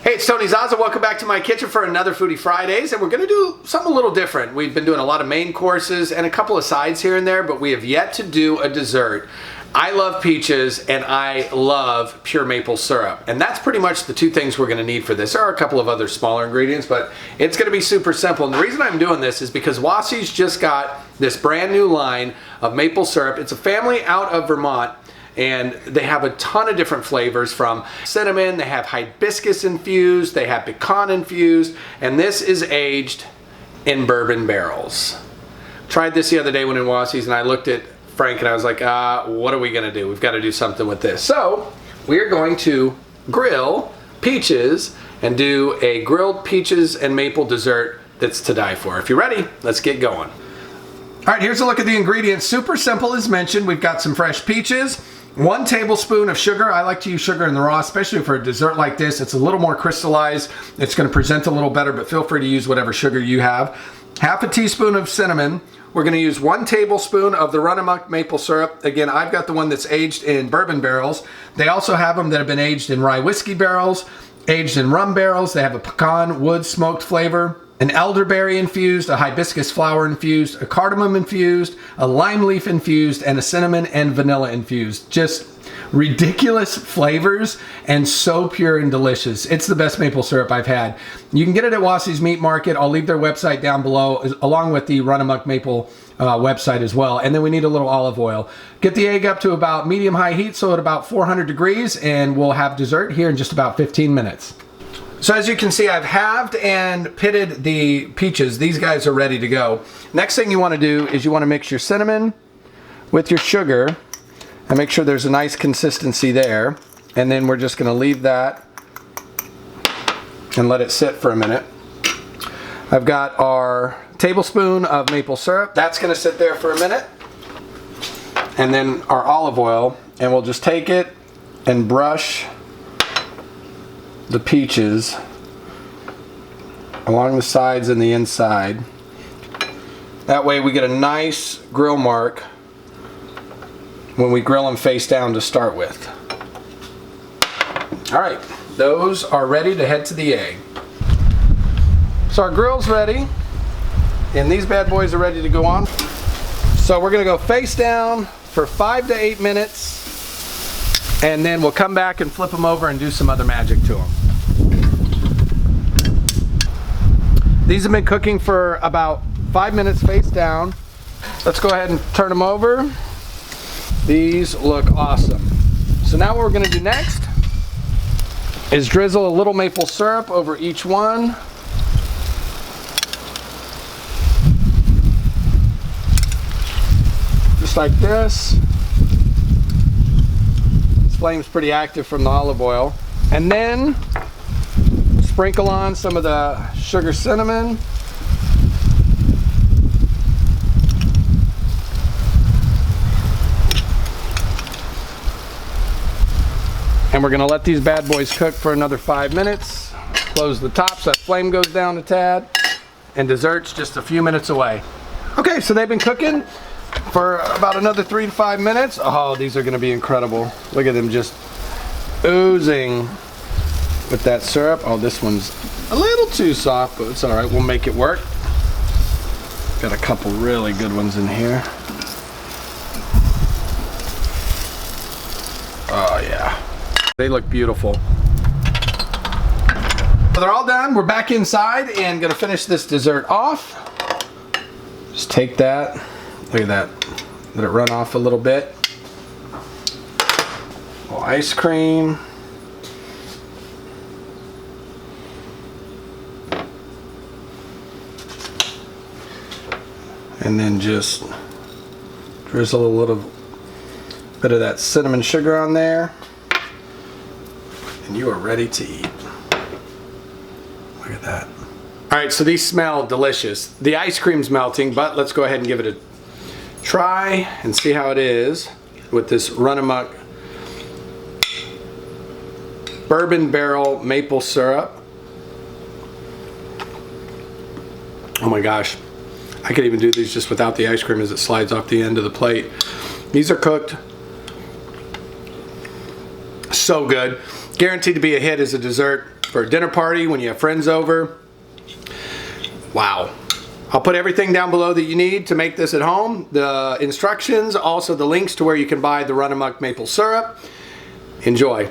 Hey, it's Tony Zazza. Welcome back to my kitchen for another Foodie Fridays, and we're going to do something a little different. We've been doing a lot of main courses and a couple of sides here and there, but we have yet to do a dessert. I love peaches and I love pure maple syrup, and that's pretty much the two things we're going to need for this. There are a couple of other smaller ingredients, but it's going to be super simple. And the reason I'm doing this is because Wassi's just got this brand new line of maple syrup. It's a family out of Vermont, and they have a ton of different flavors, from cinnamon, they have hibiscus infused, they have pecan infused, and this is aged in bourbon barrels. Tried this the other day when in Wassi's, and I looked at Frank and I was like, what are we gonna do? We've got to do something with this. So we're going to grill peaches and do a grilled peaches and maple dessert that's to die for. If you're ready, let's get going. All right, here's a look at the ingredients. Super simple as mentioned. We've got some fresh peaches, 1 tablespoon of sugar. I like to use sugar in the raw, especially for a dessert like this. It's a little more crystallized. It's going to present a little better, but feel free to use whatever sugar you have. Half a teaspoon of cinnamon. We're going to use 1 tablespoon of the RUNAMOK maple syrup. Again, I've got the one that's aged in bourbon barrels. They also have them that have been aged in rye whiskey barrels, aged in rum barrels. They have a pecan wood smoked flavor, an elderberry infused, a hibiscus flower infused, a cardamom infused, a lime leaf infused, and a cinnamon and vanilla infused. Just ridiculous flavors and so pure and delicious. It's the best maple syrup I've had. You can get it at Wassi's Meat Market. I'll leave their website down below, along with the RUNAMOK Maple website as well. And then we need a little olive oil. Get the egg up to about medium-high heat, so at about 400 degrees, and we'll have dessert here in just about 15 minutes. So as you can see, I've halved and pitted the peaches. These guys are ready to go. Next thing you want to do is you want to mix your cinnamon with your sugar and make sure there's a nice consistency there. And then we're just going to leave that and let it sit for a minute. I've got our tablespoon of maple syrup. That's going to sit there for a minute. And then our olive oil, and we'll just take it and brush the peaches along the sides and the inside. That way we get a nice grill mark when we grill them face down to start with. All right, those are ready to head to the egg. So our grill's ready, and these bad boys are ready to go on. So we're gonna go face down for 5 to 8 minutes, and then we'll come back and flip them over and do some other magic to them. These have been cooking for about 5 minutes face down. Let's go ahead and turn them over. These look awesome. So now what we're gonna do next is drizzle a little maple syrup over each one. Just like this. Flame's pretty active from the olive oil. And then sprinkle on some of the sugar cinnamon. And we're gonna let these bad boys cook for another 5 minutes. Close the top so that flame goes down a tad. And dessert's just a few minutes away. Okay, so they've been cooking for about another 3 to 5 minutes. Oh, these are gonna be incredible. Look at them just oozing with that syrup. Oh, this one's a little too soft, but it's all right. We'll make it work. Got a couple really good ones in here. Oh yeah, they look beautiful. So they're all done. We're back inside and gonna finish this dessert off. Just take that. Look at that. Let it run off a little bit. A little ice cream. And then just drizzle a little bit of that cinnamon sugar on there, and you are ready to eat. Look at that. All right, so these smell delicious. The ice cream's melting, but let's go ahead and give it a try and see how it is with this RUNAMOK Bourbon Barrel Maple Syrup. Oh my gosh. I could even do these just without the ice cream as it slides off the end of the plate. These are cooked so good. Guaranteed to be a hit as a dessert. for a dinner party when you have friends over. Wow. I'll put everything down below that you need to make this at home. The instructions, also the links to where you can buy the RUNAMOK maple syrup. Enjoy.